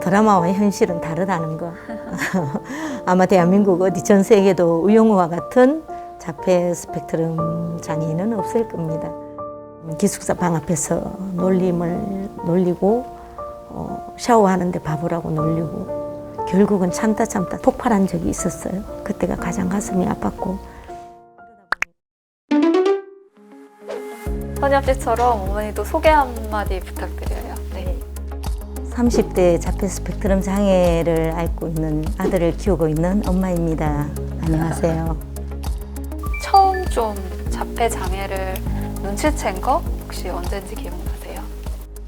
드라마와 현실은 다르다는 거. 아마 대한민국 어디 전 세계도 우영우와 같은 자폐 스펙트럼 장애인은 없을 겁니다. 기숙사 방 앞에서 놀림을 놀리고 샤워하는데 바보라고 놀리고 결국은 참다 폭발한 적이 있었어요. 그때가 가장 가슴이 아팠고. 선엽 씨처럼 어머니도 소개 한마디 부탁드려요. 네. 30대 자폐 스펙트럼 장애를 앓고 있는 아들을 키우고 있는 엄마입니다. 안녕하세요. 처음 좀 자폐 장애를 눈치챈 거 혹시 언제인지 기억나세요?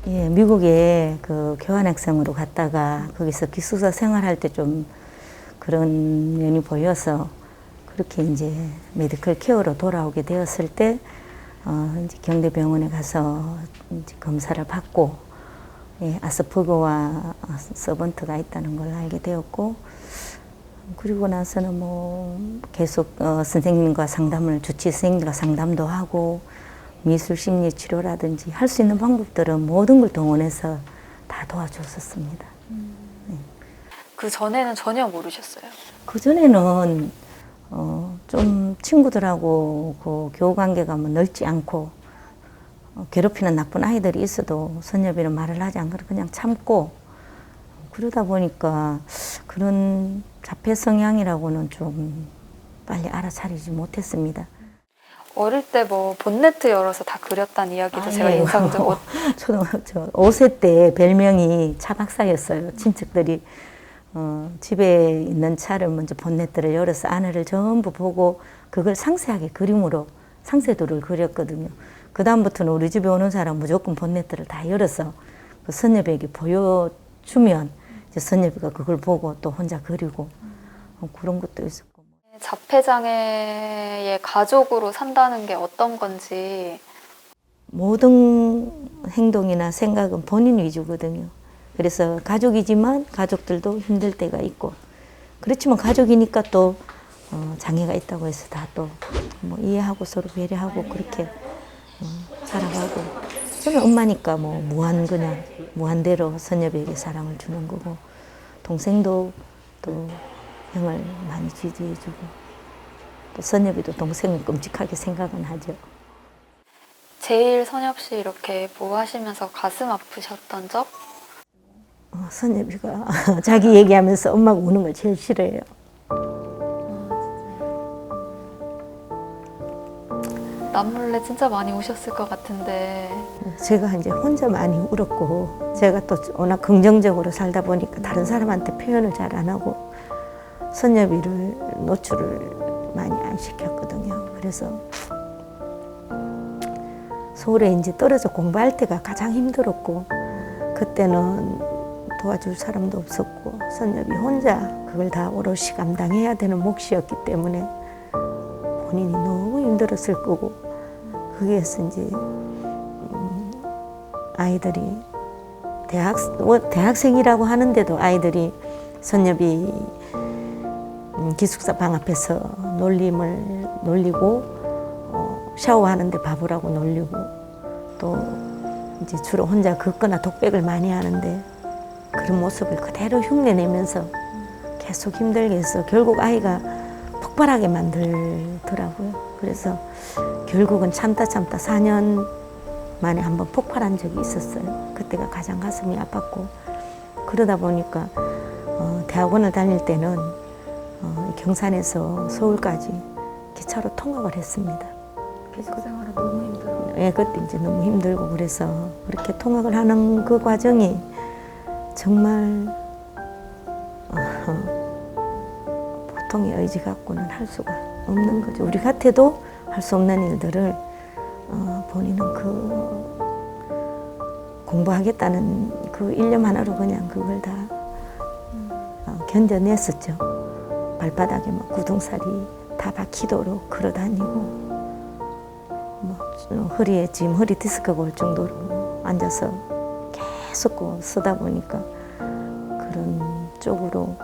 예, 미국에 그 교환학생으로 갔다가 거기서 기숙사 생활할 때 좀 그런 면이 보여서 그렇게 이제 메디컬 케어로 돌아오게 되었을 때 이제 경대병원에 가서 이제 검사를 받고 예, 아스퍼거와 서번트가 있다는 걸 알게 되었고 그리고 나서는 뭐 계속 선생님과 상담을 주치 선생님과 상담도 하고 미술 심리 치료라든지 할 수 있는 방법들은 모든 걸 동원해서 다 도와줬었습니다. 네. 그 전에는 전혀 모르셨어요? 그 전에는 좀 친구들하고 그 교우 관계가 뭐 넓지 않고 괴롭히는 나쁜 아이들이 있어도 선엽이는 말을 하지 않고 그냥 참고 그러다 보니까 그런 자폐 성향이라고는 좀 빨리 알아차리지 못했습니다. 어릴 때 뭐 본네트 열어서 다 그렸다는 이야기도 제가 인상적으로 초등학교 5세 때 별명이 차 박사였어요. 친척들이 집에 있는 차를 먼저 본네트를 열어서 안을 전부 보고 그걸 상세하게 그림으로 상세도를 그렸거든요. 그 다음부터는 우리 집에 오는 사람 무조건 본네트를 다 열어서 그 선엽에게 보여주면 이제 선엽이가 그걸 보고 또 혼자 그리고 그런 것도 있었고. 자폐 장애의 가족으로 산다는 게 어떤 건지 모든 행동이나 생각은 본인 위주거든요. 그래서 가족이지만 가족들도 힘들 때가 있고 그렇지만 가족이니까 또 장애가 있다고 해서 다 또 뭐 이해하고 서로 배려하고 그렇게 살아가고 저는 엄마니까 뭐 그냥 무한대로 선엽에게 사랑을 주는 거고 동생도 또 형을 많이 지지해주고 또 선엽이도 동생을 끔찍하게 생각은 하죠. 제일 선엽 씨 이렇게 보호하시면서 가슴 아프셨던 적? 선엽이가 자기 얘기하면서 엄마가 우는 걸 제일 싫어해요. 남몰래 진짜 많이 우셨을 것 같은데 제가 이제 혼자 많이 울었고 제가 또 워낙 긍정적으로 살다 보니까 다른 사람한테 표현을 잘 안 하고 선엽이를 노출을 많이 안 시켰거든요. 그래서 서울에 이제 떨어져 공부할 때가 가장 힘들었고 그때는 도와줄 사람도 없었고 선엽이 혼자 그걸 다 오롯이 감당해야 되는 몫이었기 때문에 본인이 너무 힘들었을 거고 거기에서 이제 아이들이 대학생이라고 하는데도 아이들이 선엽이 기숙사 방 앞에서 놀림을 놀리고 샤워하는데 바보라고 놀리고 또 이제 주로 혼자 걷거나 독백을 많이 하는데 그런 모습을 그대로 흉내내면서 계속 힘들게 해서 결국 아이가 폭발하게 만들더라고요. 그래서 결국은 참다 4년 만에 한번 폭발한 적이 있었어요. 그때가 가장 가슴이 아팠고 그러다 보니까 대학원을 다닐 때는 경산에서 서울까지 기차로 통학을 했습니다. 기숙 생활은 너무 힘들어요. 예, 그때 이제 너무 힘들고 그래서 그렇게 통학을 하는 그 과정이 정말 보통의 의지 갖고는 할 수가 없는 거죠. 우리 같아도 할 수 없는 일들을 본인은 공부하겠다는 그 일념 하나로 그냥 그걸 다 견뎌냈었죠. 발바닥에 막 구둥살이 다 박히도록 걸어다니고 뭐 허리에 지금 허리 디스크가 올 정도로 앉아서 계속 쓰다 보니까 그런 쪽으로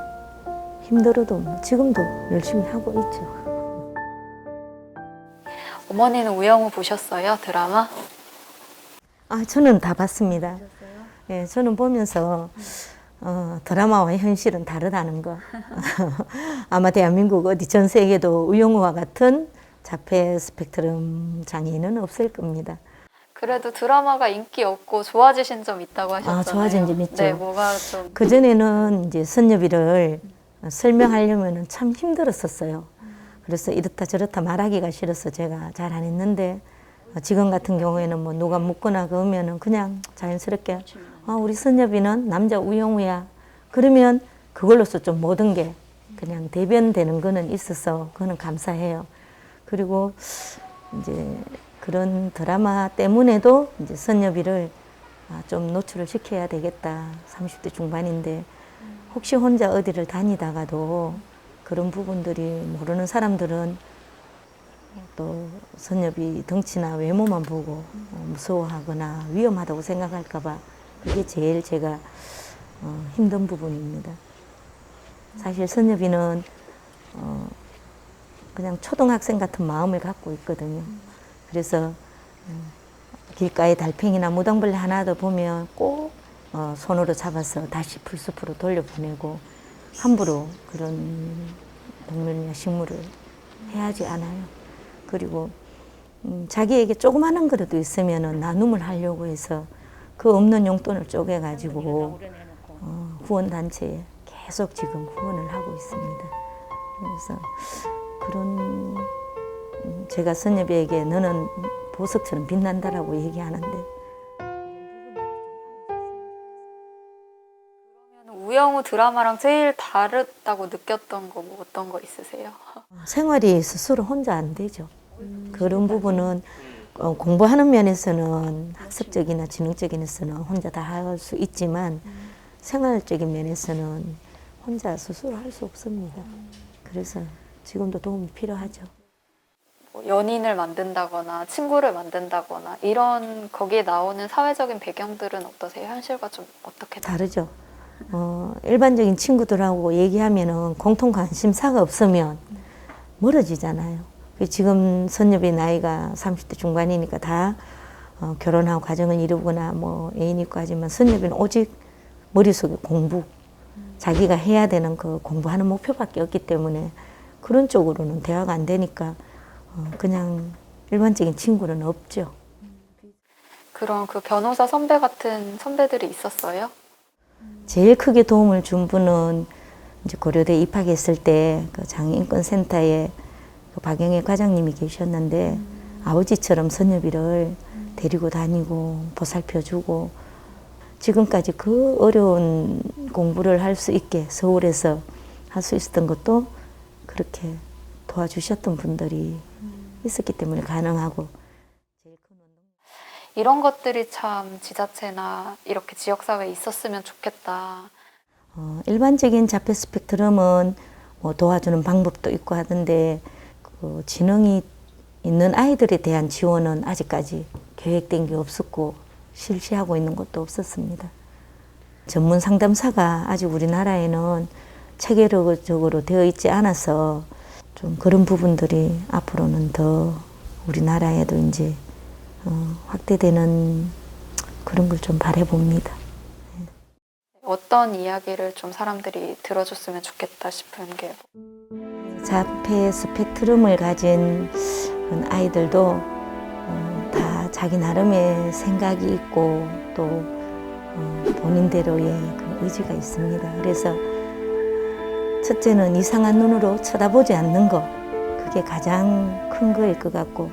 힘들어도 지금도 열심히 하고 있죠. 어머니는 우영우 보셨어요? 드라마? 저는 다 봤습니다. 예, 저는 보면서 드라마와 현실은 다르다는 거. 아마 대한민국 어디 전 세계도 우영우와 같은 자폐 스펙트럼 장애인은 없을 겁니다. 그래도 드라마가 인기 없고 좋아지신 점 있다고 하셨잖아요. 좋아진 점 있죠. 네, 뭐가 좀 그전에는 이제 선여비를 설명하려면 참 힘들었었어요. 그래서 이렇다 저렇다 말하기가 싫어서 제가 잘 안 했는데 지금 같은 경우에는 뭐 누가 묻거나 그러면은 그냥 자연스럽게 우리 선여비는 남자 우영우야. 그러면 그걸로서 좀 모든 게 그냥 대변되는 거는 있어서 그거는 감사해요. 그리고 이제 그런 드라마 때문에도 이제 선여비를 좀 노출을 시켜야 되겠다. 30대 중반인데 혹시 혼자 어디를 다니다가도 그런 부분들이 모르는 사람들은 또 선여비 덩치나 외모만 보고 무서워하거나 위험하다고 생각할까 봐 그게 제일 제가 힘든 부분입니다. 사실 선여비는 그냥 초등학생 같은 마음을 갖고 있거든요. 그래서 길가에 달팽이나 무당벌레 하나도 보면 꼭 손으로 잡아서 다시 풀숲으로 돌려보내고 함부로 그런 동물이나 식물을 해하지 않아요. 그리고 자기에게 조그마한 거라도 있으면 나눔을 하려고 해서 그 없는 용돈을 쪼개가지고 후원단체에 계속 지금 후원을 하고 있습니다. 그래서 그런 제가 선여비에게 너는 보석처럼 빛난다라고 얘기하는데 우영우 드라마랑 제일 다르다고 느꼈던 거 뭐 어떤 거 있으세요? 생활이 스스로 혼자 안 되죠. 그런 부분은 공부하는 면에서는 학습적이나 지능적인 면에서는 혼자 다 할 수 있지만 생활적인 면에서는 혼자 스스로 할 수 없습니다. 그래서 지금도 도움이 필요하죠. 뭐 연인을 만든다거나 친구를 만든다거나 이런 거기에 나오는 사회적인 배경들은 어떠세요? 현실과 좀 어떻게 다르죠. 일반적인 친구들하고 얘기하면은 공통 관심사가 없으면 멀어지잖아요. 지금 선여비 나이가 30대 중반이니까 다 결혼하고 가정을 이루거나 뭐 애인 있고 하지만 선여비는 오직 머릿속에 공부, 자기가 해야 되는 그 공부하는 목표밖에 없기 때문에 그런 쪽으로는 대화가 안 되니까 그냥 일반적인 친구는 없죠. 그런 그 변호사 선배 같은 선배들이 있었어요? 제일 크게 도움을 준 분은 이제 고려대 입학했을 때 그 장애인권센터에 그 박영애 과장님이 계셨는데 아버지처럼 선여비를 데리고 다니고 보살펴주고 지금까지 그 어려운 공부를 할 수 있게 서울에서 할 수 있었던 것도 그렇게 도와주셨던 분들이 있었기 때문에 가능하고 이런 것들이 참 지자체나 이렇게 지역사회에 있었으면 좋겠다. 일반적인 자폐 스펙트럼은 뭐 도와주는 방법도 있고 하던데 그 지능이 있는 아이들에 대한 지원은 아직까지 계획된 게 없었고 실시하고 있는 것도 없었습니다. 전문 상담사가 아직 우리나라에는 체계적으로 되어 있지 않아서 좀 그런 부분들이 앞으로는 더 우리나라에도 이제 확대되는 그런 걸 좀 바라봅니다. 어떤 이야기를 좀 사람들이 들어줬으면 좋겠다 싶은 게 자폐 스펙트럼을 가진 아이들도 다 자기 나름의 생각이 있고 또 본인대로의 그 의지가 있습니다. 그래서 첫째는 이상한 눈으로 쳐다보지 않는 거, 그게 가장 큰 거일 것 같고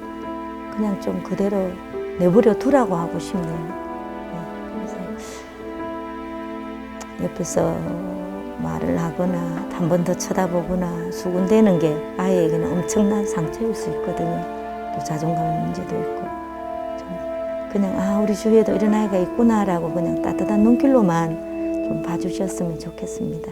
그냥 좀 그대로 내버려 두라고 하고 싶네요. 그래서 옆에서 말을 하거나 한 번 더 쳐다보거나 수군대는 게 아이에게는 엄청난 상처일 수 있거든요. 또 자존감 문제도 있고 좀 그냥 우리 주위에도 이런 아이가 있구나라고 그냥 따뜻한 눈길로만 좀 봐주셨으면 좋겠습니다.